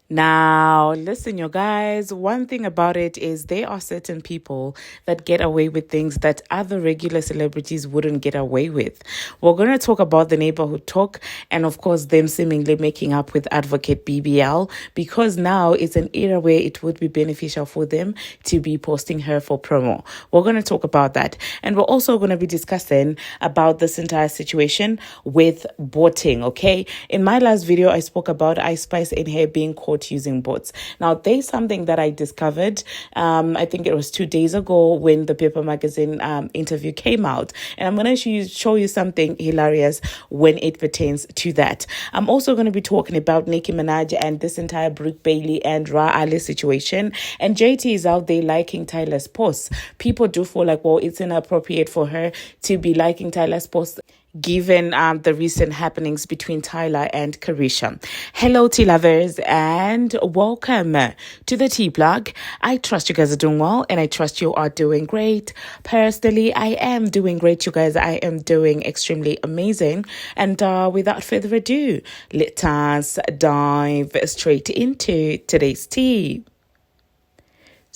Now, listen, you guys, one thing about it is there are certain people that get away with things that other regular celebrities wouldn't get away with. We're going to talk about the neighborhood talk and, of course, them seemingly making up with advocate BBL because now it's an era where it would be beneficial for them to be posting her for promo. We're going to talk about that. And we're also going to be discussing about this entire situation with botting, okay? In my last video, I spoke about Ice Spice and her being caught using bots. Now, there's something that I discovered, I think it was 2 days ago when the Paper Magazine interview came out. And I'm going to show you something hilarious when it pertains to that. I'm also going to be talking about Nicki Minaj and this entire Brooke Bailey and Ra Ali situation. And JT is out there liking Tyler's posts. People do feel like, well, it's inappropriate for her to be liking Tyler's posts given the recent happenings between Tyler and Carisha. Hello, tea lovers, and welcome to the Tea Blog. I trust you guys are doing well, and I trust you are doing great. Personally, I am doing great, you guys. I am doing extremely amazing. And without further ado, let us dive straight into today's tea.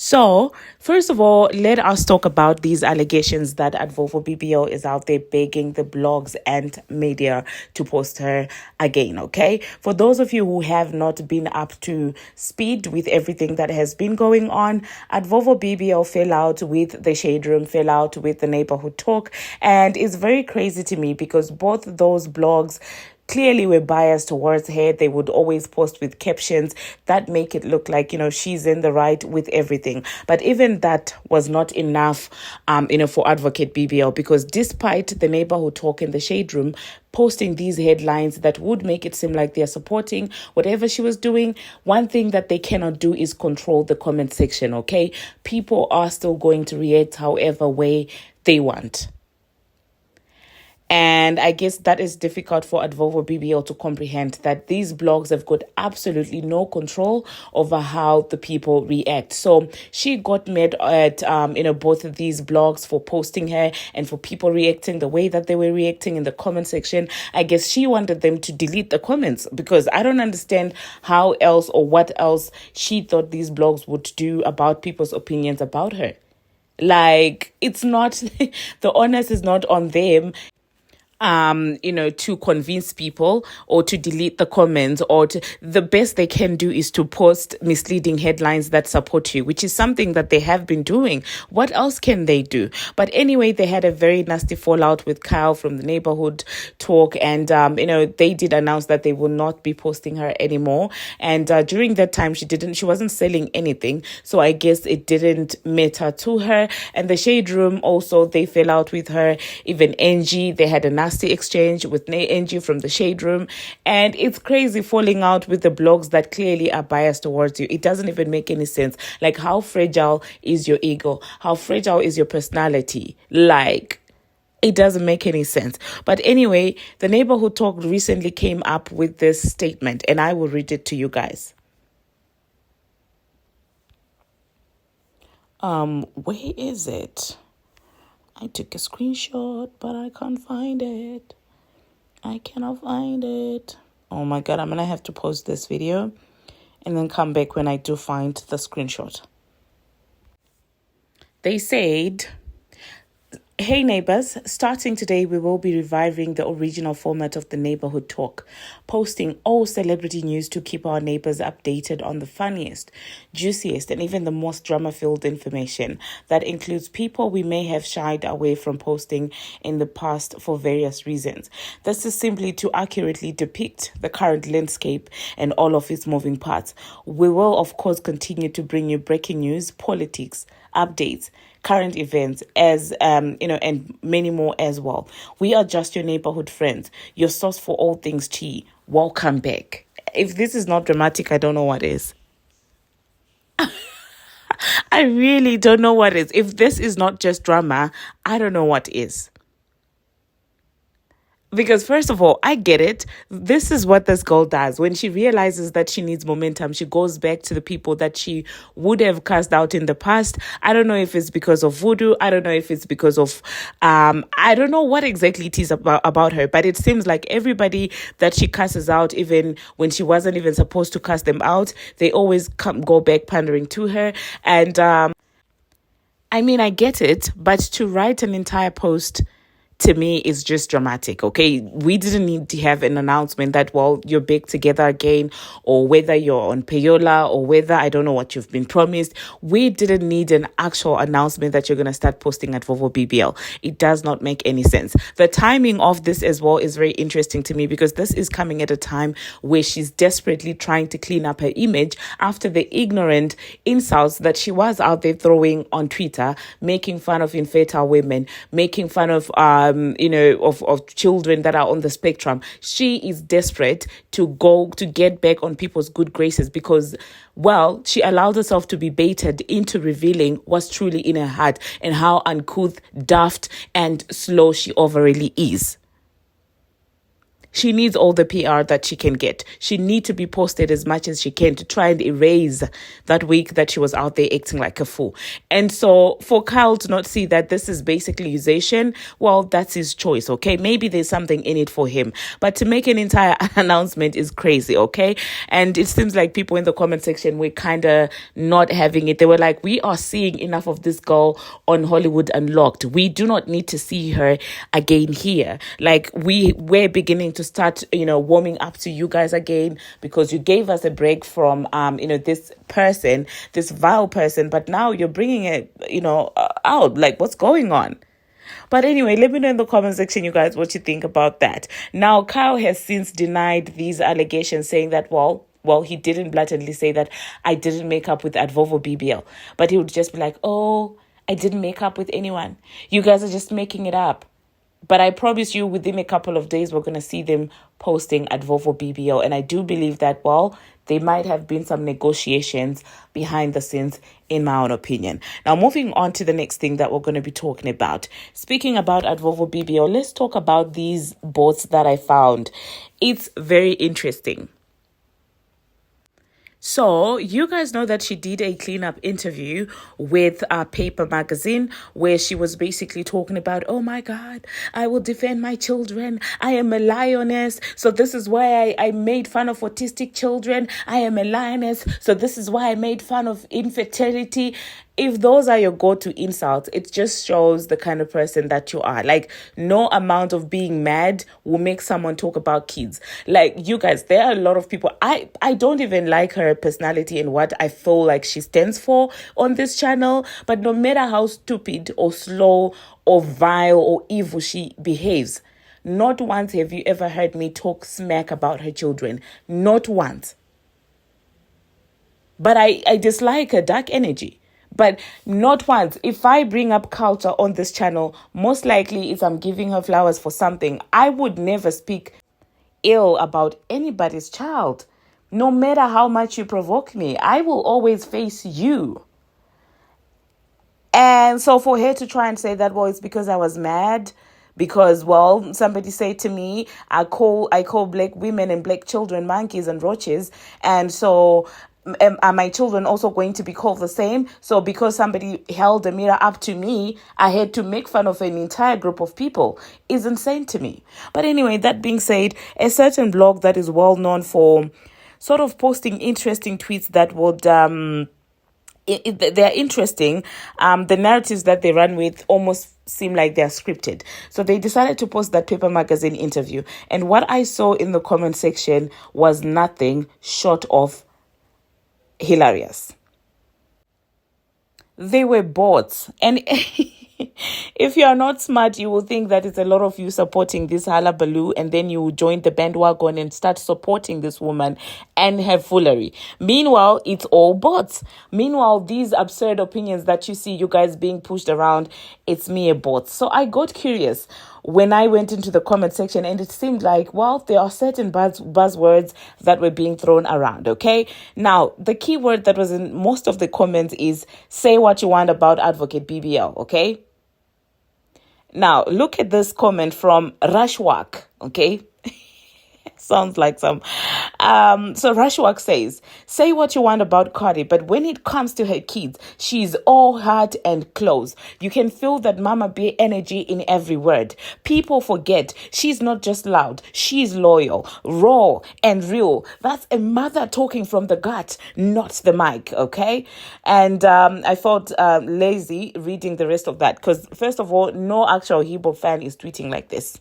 So, first of all, let us talk about these allegations that Advolvo BBL is out there begging the blogs and media to post her again, okay? For those of you who have not been up to speed with everything that has been going on, Advolvo BBL fell out with the Shade Room, fell out with the Neighborhood Talk, and it's very crazy to me because both those blogs clearly were biased towards her. They would always post with captions that make it look like, she's in the right with everything. But even that was not enough, for Advocate BBL, because despite the Neighborhood Talk in the Shade Room posting these headlines that would make it seem like they're supporting whatever she was doing, one thing that they cannot do is control the comment section, okay? People are still going to react however way they want. And I guess that is difficult for Advolvo BBL to comprehend, that these blogs have got absolutely no control over how the people react. So she got mad at, both of these blogs for posting her and for people reacting the way that they were reacting in the comment section. I guess she wanted them to delete the comments because I don't understand how else or what else she thought these blogs would do about people's opinions about her. Like, it's not, the onus is not on them to convince people or to delete the comments, or the best they can do is to post misleading headlines that support you, which is something that they have been doing. What else can they do? But anyway, they had a very nasty fallout with Kyle from the Neighborhood Talk, and they did announce that they will not be posting her anymore. And during that time, she wasn't selling anything, so I guess it didn't matter to her. And the Shade Room also, they fell out with her. Even Angie, they had a nasty exchange with Angie from the Shade Room, and it's crazy falling out with the blogs that clearly are biased towards you. It doesn't even make any sense. Like, how fragile is your ego? How fragile is your personality? Like, it doesn't make any sense. But anyway, the Neighborhood Talk recently came up with this statement, and I will read it to you guys. Where is it? I took a screenshot, but I can't find it. I cannot find it. Oh my God, I'm going to have to pause this video and then come back when I do find the screenshot. They said, "Hey neighbors, starting today we will be reviving the original format of the Neighborhood Talk, posting all celebrity news to keep our neighbors updated on the funniest, juiciest, and even the most drama-filled information. That includes people we may have shied away from posting in the past for various reasons. This is simply to accurately depict the current landscape and all of its moving parts. We will, of course, continue to bring you breaking news, politics, updates, current events, and many more as well. We are just your neighborhood friends, your source for all things tea. Welcome back." If this is not dramatic, I don't know what is. I really don't know what is. If this is not just drama, I don't know what is. Because first of all, I get it. This is what this girl does. When she realizes that she needs momentum, she goes back to the people that she would have cast out in the past. I don't know if it's because of voodoo. I don't know if it's because of I don't know what exactly it is about her, but it seems like everybody that she casts out, even when she wasn't even supposed to cast them out, they always go back pandering to her. And I mean, I get it, but to write an entire post to me is just dramatic. Okay, we didn't need to have an announcement that, well, you're back together again, or whether you're on payola, or whether I don't know what you've been promised. We didn't need an actual announcement that you're going to start posting at Vovo BBL. It does not make any sense. The timing of this as well is very interesting to me, because this is coming at a time where she's desperately trying to clean up her image after the ignorant insults that she was out there throwing on Twitter, making fun of infertile women, making fun of of children that are on the spectrum. She is desperate to get back on people's good graces, because, well, she allowed herself to be baited into revealing what's truly in her heart and how uncouth, daft, and slow she overly is. She needs all the PR that she can get. She needs to be posted as much as she can to try and erase that week that she was out there acting like a fool. And so for Kyle to not see that this is basically accusation, well, that's his choice, okay? Maybe there's something in it for him. But to make an entire announcement is crazy, okay? And it seems like people in the comment section were kind of not having it. They were like, we are seeing enough of this girl on Hollywood Unlocked. We do not need to see her again here. Like, we're beginning to start, warming up to you guys again, because you gave us a break from, this person, this vile person, but now you're bringing it, out. Like, what's going on? But anyway, let me know in the comment section, you guys, what you think about that. Now, Kyle has since denied these allegations, saying that, well, he didn't blatantly say that I didn't make up with Advovo BBL, but he would just be like, oh, I didn't make up with anyone. You guys are just making it up. But I promise you, within a couple of days, we're going to see them posting at Vovo BBL. And I do believe that, well, there might have been some negotiations behind the scenes, in my own opinion. Now, moving on to the next thing that we're going to be talking about. Speaking about at Vovo BBL, let's talk about these bots that I found. It's very interesting. So you guys know that she did a cleanup interview with Paper Magazine, where she was basically talking about, oh my God, I will defend my children. I am a lioness. So this is why I made fun of autistic children. I am a lioness. So this is why I made fun of infertility. If those are your go-to insults, it just shows the kind of person that you are. Like, no amount of being mad will make someone talk about kids. Like, you guys, there are a lot of people. I don't even like her personality and what I feel like she stands for on this channel. But no matter how stupid or slow or vile or evil she behaves, not once have you ever heard me talk smack about her children. Not once. But I dislike her dark energy. But not once. If I bring up culture on this channel, most likely it's I'm giving her flowers for something. I would never speak ill about anybody's child. No matter how much you provoke me, I will always face you. And so for her to try and say that, well, it's because I was mad, because, well, somebody said to me, I call black women and black children monkeys and roaches, and so are my children also going to be called the same? So because somebody held a mirror up to me, I had to make fun of an entire group of people, is insane to me. But anyway, that being said, a certain blog that is well known for sort of posting interesting tweets that would they're interesting. The narratives that they run with almost seem like they're scripted. So they decided to post that Paper Magazine interview. And what I saw in the comment section was nothing short of hilarious. They were bots. And if you are not smart, you will think that it's a lot of you supporting this hullabaloo, and then you join the bandwagon and start supporting this woman and her foolery. Meanwhile, it's all bots. Meanwhile, these absurd opinions that you see you guys being pushed around, it's mere bots. So I got curious when I went into the comment section, and it seemed like, well, there are certain buzzwords that were being thrown around, okay? Now, the key word that was in most of the comments is say what you want about Advocate BBL, okay? Now, look at this comment from Rashwak, okay? Sounds like some. So Rashwak says, say what you want about Cardi, but when it comes to her kids, she's all heart and clothes. You can feel that Mama Bear energy in every word. People forget she's not just loud, she's loyal, raw, and real. That's a mother talking from the gut, not the mic, okay? And I felt lazy reading the rest of that because, first of all, no actual Hip-Hop fan is tweeting like this.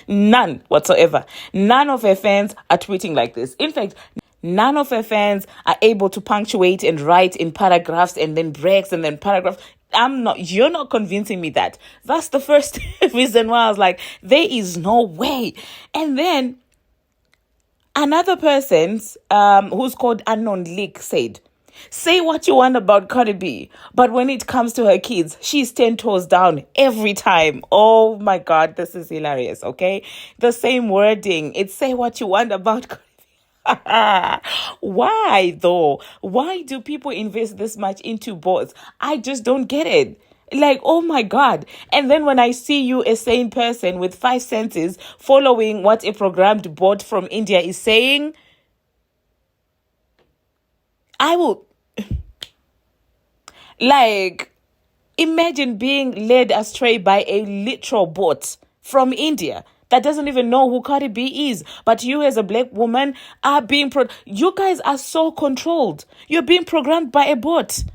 None whatsoever. None of her fans are tweeting like this. In fact, none of her fans are able to punctuate and write in paragraphs and then breaks and then paragraphs. You're not convincing me that. That's the first reason why I was like, there is no way. And then another person's, who's called Unknown Leak, said, say what you want about Cardi B, but when it comes to her kids, she's 10 toes down every time. Oh my God, this is hilarious, okay? The same wording. It's say what you want about Cardi B. Why though? Why do people invest this much into bots? I just don't get it. Like, oh my God. And then when I see you, a sane person with 5 senses, following what a programmed bot from India is saying, I will, like, imagine being led astray by a literal bot from India that doesn't even know who Cardi B is. But you as a black woman are being, you guys are so controlled. You're being programmed by a bot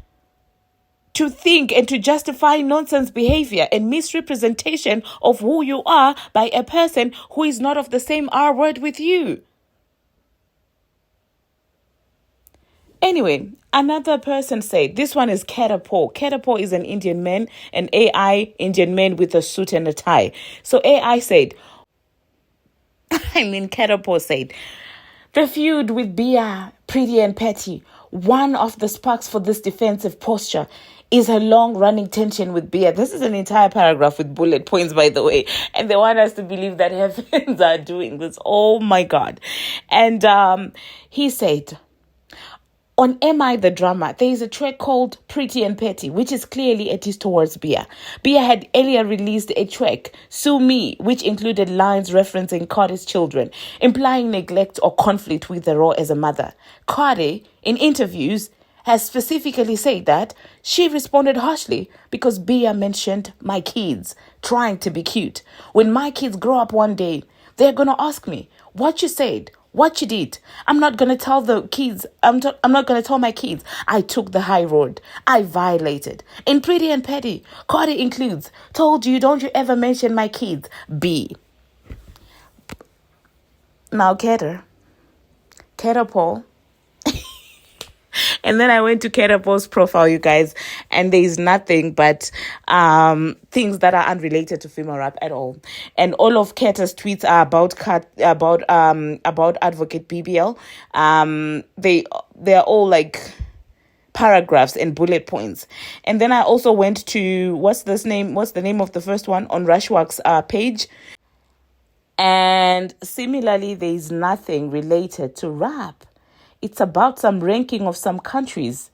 to think and to justify nonsense behavior and misrepresentation of who you are by a person who is not of the same R word with you. Anyway, another person said, this one is Catapult. Catapult is an Indian man, an AI Indian man with a suit and a tie. So AI said, Catapult said, the feud with Bia, Pretty and Petty, one of the sparks for this defensive posture is her long-running tension with Bia. This is an entire paragraph with bullet points, by the way. And they want us to believe that her fans are doing this. Oh, my God. And he said, on Am I the Drama, there is a track called Pretty and Petty, which is clearly a diss towards Bia. Bia had earlier released a track, Sue Me, which included lines referencing Cardi's children, implying neglect or conflict with the role as a mother. Cardi, in interviews, has specifically said that she responded harshly because Bia mentioned my kids trying to be cute. When my kids grow up one day, they're going to ask me what you said, what you did. I'm not going to tell the kids. I'm not going to tell my kids I took the high road. I violated. In Pretty and Petty, Cardi includes, told you, don't you ever mention my kids. B. Now, Paul. And then I went to Catapult's profile, you guys, and there is nothing but things that are unrelated to female rap at all. And all of Kata's tweets are about Advocate BBL. They're all like paragraphs and bullet points. And then I also went to what's the name of the first one on Rashwak's page. And similarly, there is nothing related to rap. It's about some ranking of some countries,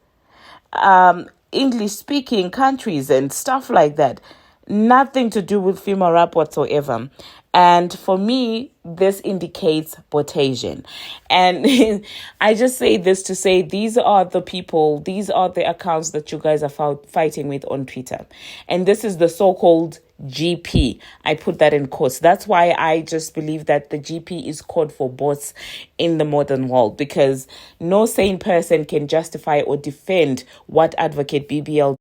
English-speaking countries and stuff like that. Nothing to do with female rap whatsoever. And for me, this indicates Botasian. And I just say this to say these are the people, these are the accounts that you guys are fighting with on Twitter. And this is the so-called GP. I put that in quotes. That's why I just believe that the GP is code for bots in the modern world, because no sane person can justify or defend what Advocate BBL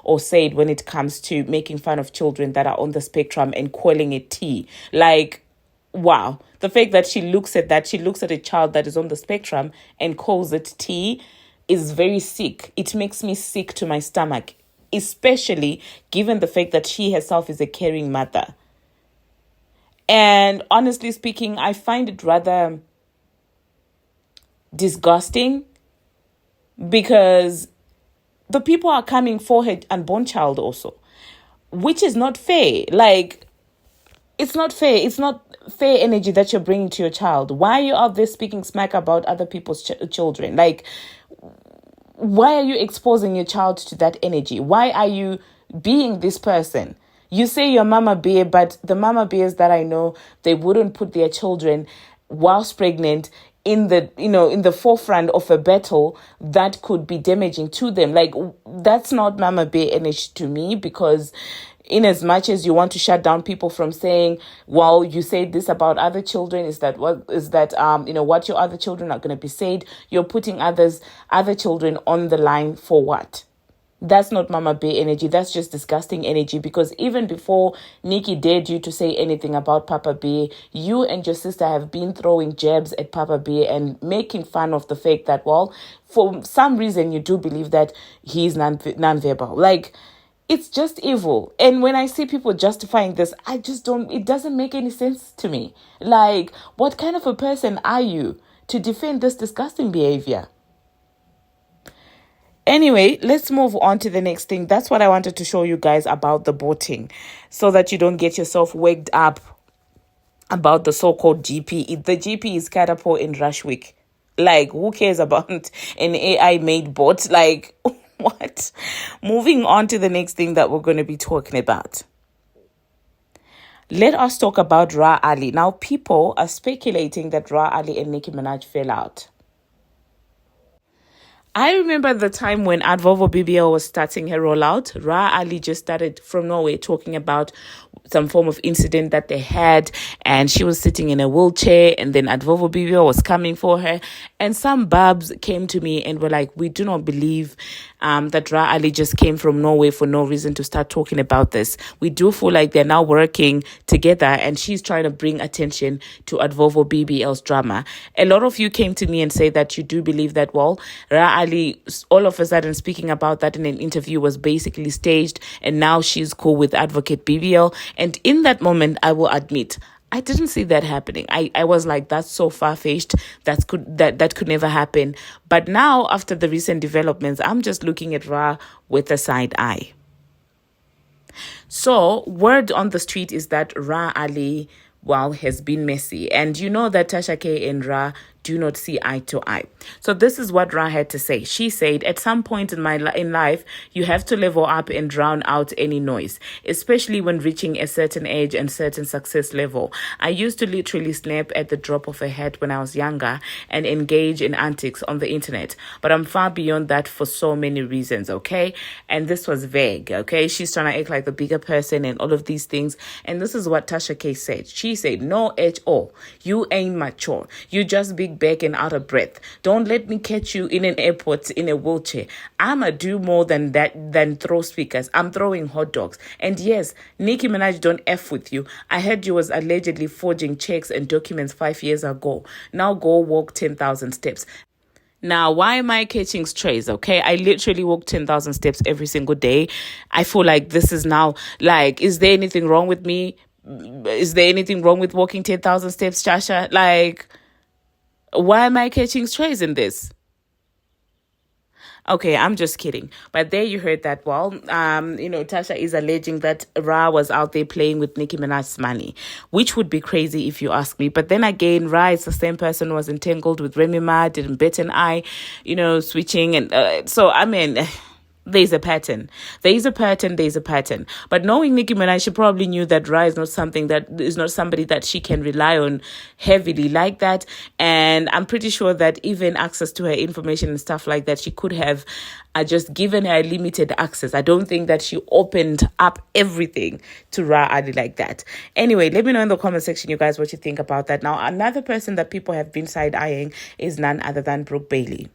or said when it comes to making fun of children that are on the spectrum and calling it T. Like, wow. The fact that she looks at a child that is on the spectrum and calls it T is very sick. It makes me sick to my stomach, especially given the fact that she herself is a caring mother. And honestly speaking, I find it rather disgusting because the people are coming for her unborn child also, which is not fair. Like, it's not fair. It's not fair energy that you're bringing to your child. Why are you out there speaking smack about other people's children? Like, why are you exposing your child to that energy? Why are you being this person? You say you're mama bear, but the mama bears that I know, they wouldn't put their children whilst pregnant in the forefront of a battle that could be damaging to them. Like, that's not mama bear energy to me, because in as much as you want to shut down people from saying, well, you say this about other children, is that what your other children are going to be said, you're putting other children on the line for what? That's not mama bear energy. That's just disgusting energy, because even before Nicki dared you to say anything about Papa Bear, you and your sister have been throwing jabs at Papa Bear and making fun of the fact that, well, for some reason you do believe that he's non-verbal. Like, it's just evil. And when I see people justifying this, it doesn't make any sense to me. Like, what kind of a person are you to defend this disgusting behavior? Anyway, let's move on to the next thing. That's what I wanted to show you guys about the voting, so that you don't get yourself waked up about the so-called GP. The GP is Catapult in Rush Week. Like, who cares about an AI-made bot? Like, what? Moving on to the next thing that we're going to be talking about. Let us talk about Ra Ali. Now, people are speculating that Ra Ali and Nicki Minaj fell out. I remember the time when Advovo BBL was starting her rollout. Ra Ali just started from Norway talking about some form of incident that they had, and she was sitting in a wheelchair, and then Advovo BBL was coming for her, and some babs came to me and were like, we do not believe that Ra Ali just came from Norway for no reason to start talking about this. We do feel like they're now working together, and she's trying to bring attention to Advovo BBL's drama. A lot of you came to me and say that you do believe that, well, Ra Ali, all of a sudden speaking about that in an interview, was basically staged, and now she's cool with Advocate BBL. And in that moment, I will admit, I didn't see that happening. I was like, that's so far-fetched. That could never happen. But now, after the recent developments, I'm just looking at Ra with a side eye. So, word on the street is that Ra Ali, well, has been messy. And you know that Tasha K and Ra do not see eye to eye. So this is what Ra had to say. She said, at some point in life, you have to level up and drown out any noise, especially when reaching a certain age and certain success level. I used to literally snap at the drop of a hat when I was younger and engage in antics on the internet. But I'm far beyond that for so many reasons, okay? And this was vague, okay? She's trying to act like the bigger person and all of these things. And this is what Tasha K said. She said, no HO, you ain't mature. You just big back and out of breath. Don't let me catch you in an airport in a wheelchair. I'ma do more than that, than throw speakers. I'm throwing hot dogs. And yes, Nicki Minaj don't F with you. I heard you was allegedly forging checks and documents 5 years ago. Now go walk 10,000 steps. Now, why am I catching strays, okay? I literally walk 10,000 steps every single day. I feel like this is now, like, is there anything wrong with me? Is there anything wrong with walking 10,000 steps, Chasha? Like, why am I catching strays in this? Okay, I'm just kidding. But there you heard that. Well, Tasha is alleging that Ra was out there playing with Nicki Minaj's money, which would be crazy if you ask me. But then again, Ra is the same person who was entangled with Remy Ma, didn't bet an eye, switching. And so, I mean... There's a pattern. But knowing Nicki Minaj, she probably knew that Ra is not somebody that she can rely on heavily like that. And I'm pretty sure that even access to her information and stuff like that, she could have just given her limited access. I don't think that she opened up everything to Ra Ali like that. Anyway, let me know in the comment section, you guys, what you think about that. Now, another person that people have been side-eyeing is none other than Brooke Bailey.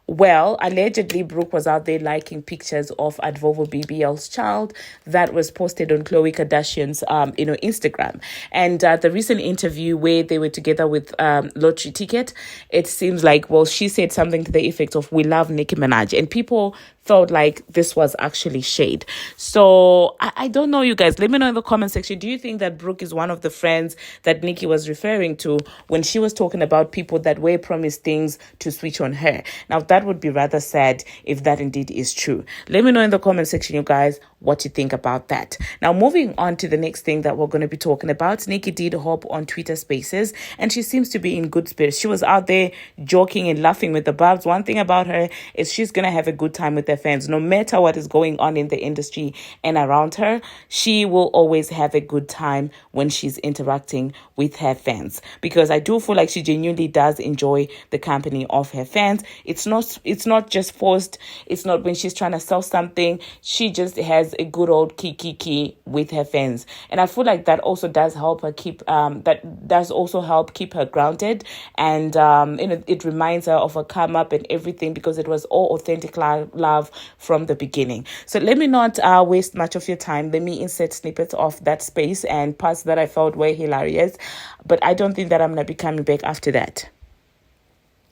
Well, allegedly, Brooke was out there liking pictures of Advovo BBL's child that was posted on Khloe Kardashian's, Instagram. And the recent interview where they were together with Lottery Ticket, it seems like, well, she said something to the effect of, we love Nicki Minaj. And people felt like this was actually shade. So I don't know, you guys. Let me know in the comment section. Do you think that Brooke is one of the friends that Nicki was referring to when she was talking about people that were promised things to switch on her? Now, that would be rather sad if that indeed is true. Let me know in the comment section, you guys, what you think about that. Now, moving on to the next thing that we're going to be talking about. Nicki did hop on Twitter Spaces, and she seems to be in good spirits. She was out there joking and laughing with the babs. One thing about her is she's going to have a good time with her fans. No matter what is going on in the industry and around her, she will always have a good time when she's interacting with her fans, because I do feel like she genuinely does enjoy the company of her fans. It's not just forced. It's not when she's trying to sell something. She just has a good old kiki with her fans, and I feel like that also does help her keep that does also help keep her grounded, and it reminds her of her come up and everything, because it was all authentic love from the beginning. So let me not waste much of your time. Let me insert snippets of that space and parts that I felt were hilarious, but I don't think that I'm gonna be coming back after that.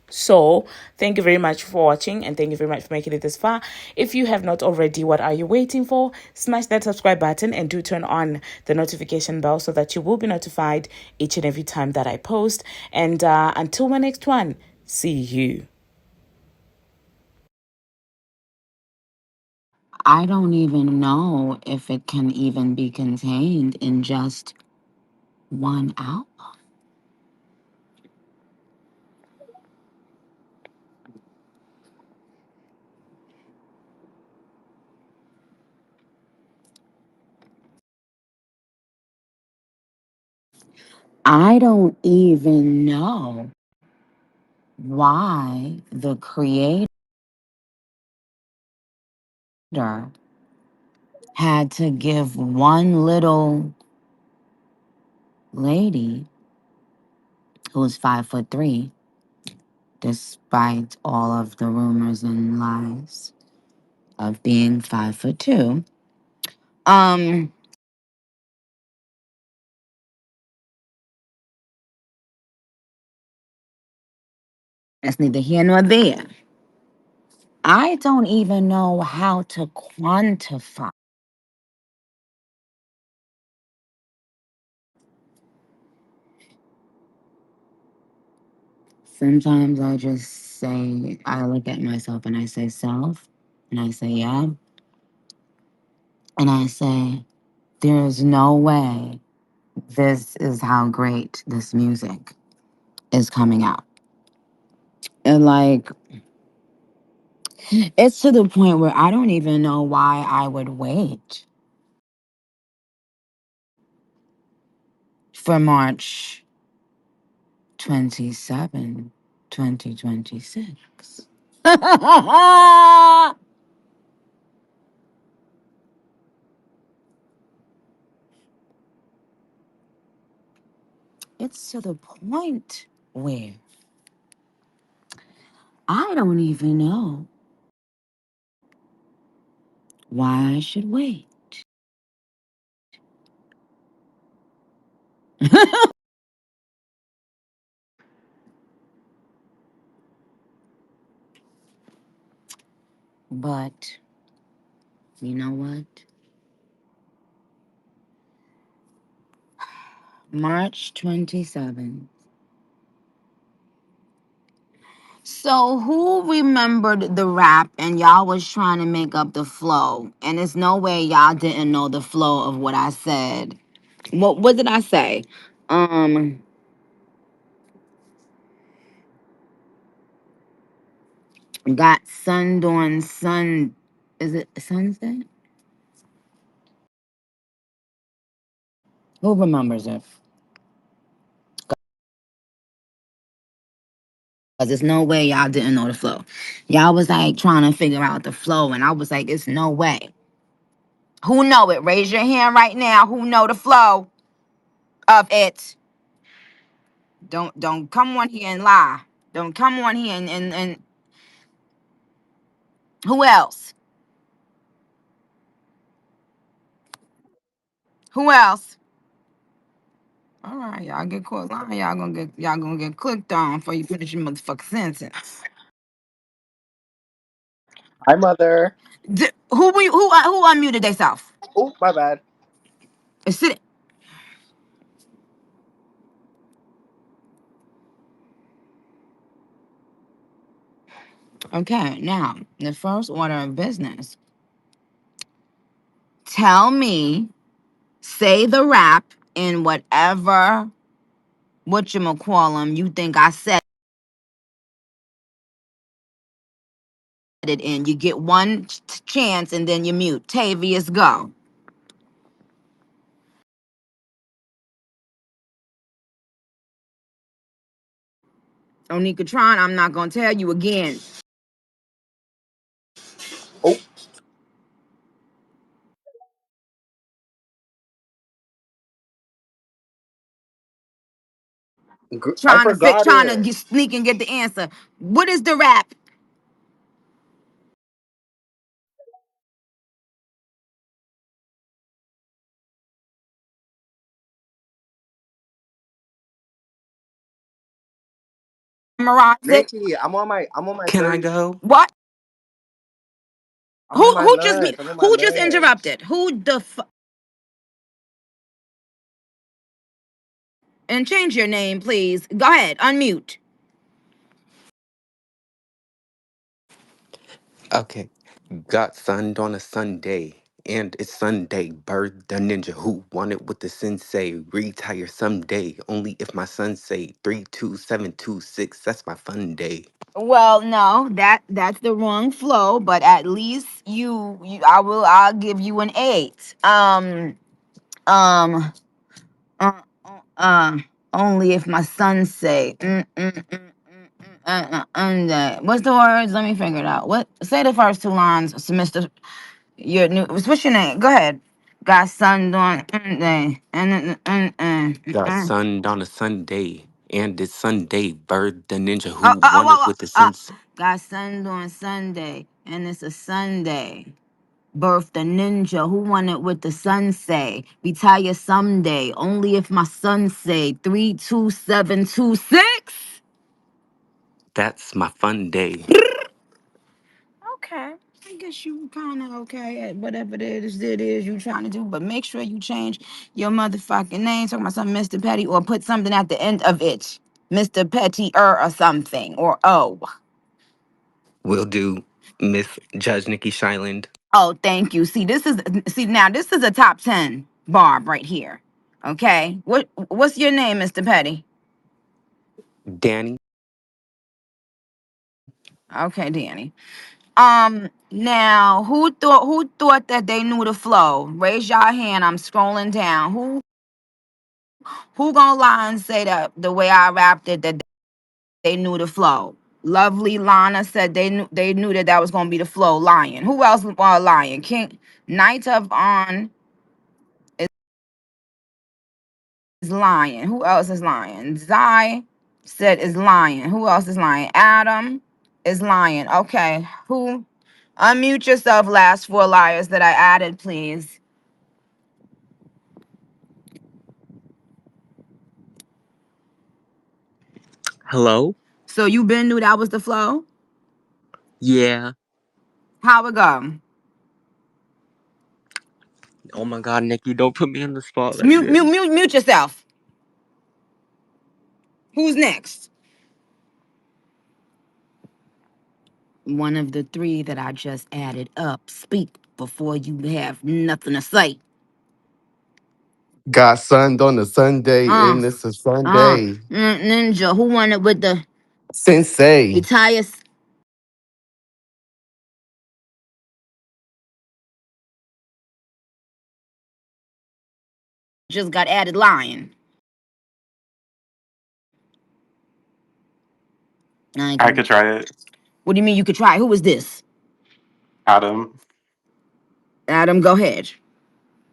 So, thank you very much for watching, and thank you very much for making it this far. If you have not already, what are you waiting for? Smash that subscribe button and do turn on the notification bell so that you will be notified each and every time that I post. And until my next one, see you. I don't even know if it can even be contained in just one album. I don't even know why the creator had to give one little lady who was 5'3", despite all of the rumors and lies of being 5'2". Um, that's neither here nor there. I don't even know how to quantify. Sometimes I just say, I look at myself and I say, self, and I say, yeah. And I say, there is no way this is how great this music is coming out. And like, it's to the point where I don't even know why I would wait for March 27, 2026. It's to the point where I don't even know why I should wait. But you know what? March 27th. So who remembered the rap and y'all was trying to make up the flow? And there's no way y'all didn't know the flow of what I said. What did I say? Um got sunned on sun, is it Sunset? Who remembers it? Because there's no way y'all didn't know the flow. Y'all was like trying to figure out the flow, and I was like, it's no way. Who know it? Raise your hand right now. Who know the flow of it? Don't come on here and lie. Don't come on here and who else? Who else? All right, y'all get caught lying. Y'all gonna get clicked on before you finish your motherfucking sentence. Hi, mother. Who unmuted themselves? Oh, my bad. Sit. Okay, now the first order of business. Tell me, say the rap in whatever whatchamacallem you think I said it in. You get one chance and then you mute. Tavius, go. Onikatron, I'm not gonna tell you again. Oh, I forgot Trying to it. sneak and get the answer. What is the rap? Memorize it. Nikki, I'm on my Can I third. go? What? I'm on my I'm on my Who just lunch. interrupted? Who the and change your name, please. Go ahead, unmute. Okay. Got sunned on a Sunday, and it's Sunday. Bird the ninja who wanted with the sensei. Retire someday, only if my son say 32726. That's my fun day. Well, no, that's the wrong flow, but at least I'll give you an 8. Um uh, only if my son say what's the words? Let me figure it out. What say the first two lines, Mister. Your new what's your name? Go ahead. Got son doing Got sunned on a Sunday, and it's Sunday. Bird the ninja oh, who oh, oh, wanted oh, with the oh. sensei. Got sun doing Sunday, and it's a Sunday. Birth the ninja. Who won it with the sun say? Retire someday. Only if my son say 32726. That's my fun day. Okay. I guess you kind of okay at whatever it is you trying to do, but make sure you change your motherfucking name. Talking about something Mr. Petty, or put something at the end of it. Mr. Petty or something. Or oh. Will do, Miss Judge Nikki Shyland. Oh, thank you. Now this is a top 10 Barb right here. Okay. What's your name, Mr. Petty? Danny. Okay, Danny. Now who thought that they knew the flow? Raise your hand. I'm scrolling down. Who gonna lie and say that the way I rapped it that they knew the flow? Lovely Lana said they knew that was gonna be the flow. Lion. Who else was lying? King Knight of On is lying. Who else is lying? Zai said is lying. Who else is lying? Adam is lying. Okay. Who? Unmute yourself, last four liars that I added, please. Hello? So you been knew that was the flow? Yeah. How it go? Oh my god, Nikki, don't put me on the spot like Mute, mute, this. mute, mute yourself. Who's next? One of the three that I just added up. Speak before you have nothing to say. Got sunned on a Sunday, Uh, and it's a Sunday. Ninja, who wanted with the Sensei. retire? Just got added lying. I ain't I gonna. could try it. What do you mean you could try? Who is this? Adam Adam, go ahead.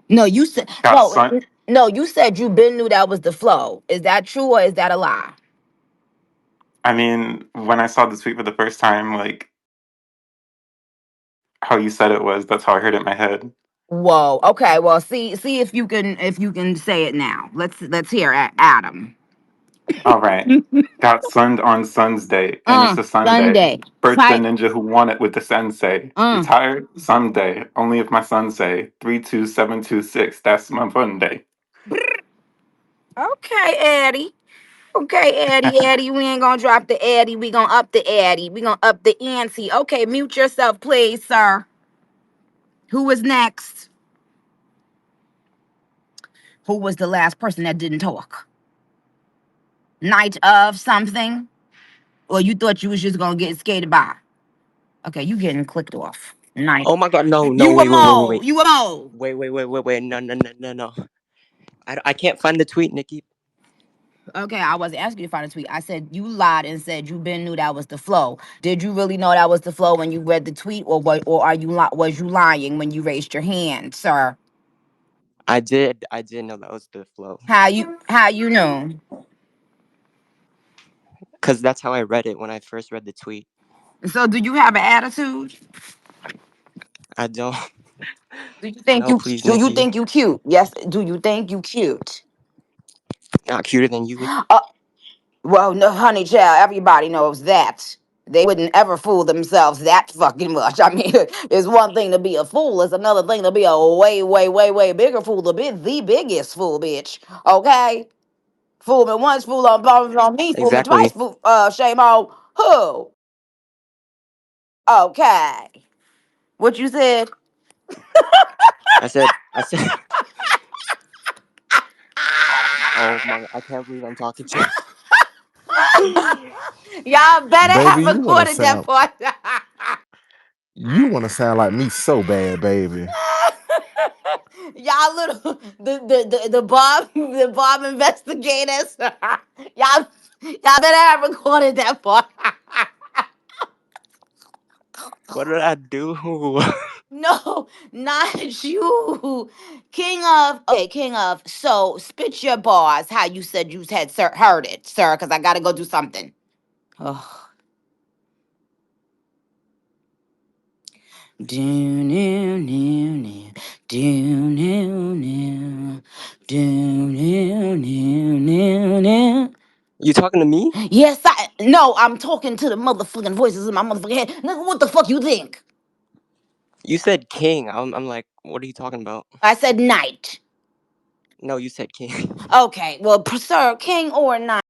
No, you said got no. sun. No, you said you been knew that was the flow. Is that true or is that a lie? I mean, when I saw the tweet for the first time, like how you said it was, that's how I heard it in my head. Whoa. Okay. Well, see if you can say it now. Let's hear Adam. All right. Got sunned on Sun's Day, and it's a Sunday. Sunday. Birth the Fight. ninja who won it with the sensei. Retired someday. Only if my son say 32726. That's my fun day. Okay, Eddie. Okay, Eddie. We ain't gonna drop the Eddie. We gonna up the Eddie. We gonna up the ante. Okay, mute yourself, please, sir. Who was next? Who was the last person that didn't talk? Night of something? Or you thought you was just gonna get skated by? Okay, you getting clicked off. Night. Oh my god, no, no, You a wait, wait, wait, wait, mole. wait. You a mole. Wait. No, no, no, no, no. I can't find the tweet, Nikki. Okay, I wasn't asking you to find a tweet. I said you lied and said you been knew that was the flow. Did you really know that was the flow when you read the tweet, or what? Or are you was you lying when you raised your hand, sir? I did know that was the flow. How you know? Because that's how I read it when I first read the tweet. So do you have an attitude? I don't. Do you think No, you please, do you Nikki. think you cute? Yes. Do you think you cute? Not cuter than you. Well, no, honey, child. Everybody knows that. They wouldn't ever fool themselves that fucking much. I mean, it's one thing to be a fool. It's another thing to be a way bigger fool. The biggest fool, bitch. Okay? Fool me once, fool on me, fool me twice, Exactly. fool, shame on who? Okay. What you said? I said. Oh my! I can't believe I'm talking to. Y'all better Baby, have you wanna recorded that sound part. you wanna sound like me so bad, baby. Y'all little the Bob investigators. Y'all better have recorded that part. What did I do? No, not you. King of. So spit your bars. How you said you had heard it, sir? Because I gotta go do something. Oh. Do new new do new new do new. You talking to me? Yes, no, I'm talking to the motherfucking voices in my motherfucking head. Nigga, what the fuck you think? You said king. I'm like, what are you talking about? I said night. No, you said king. Okay, well, sir, king or night.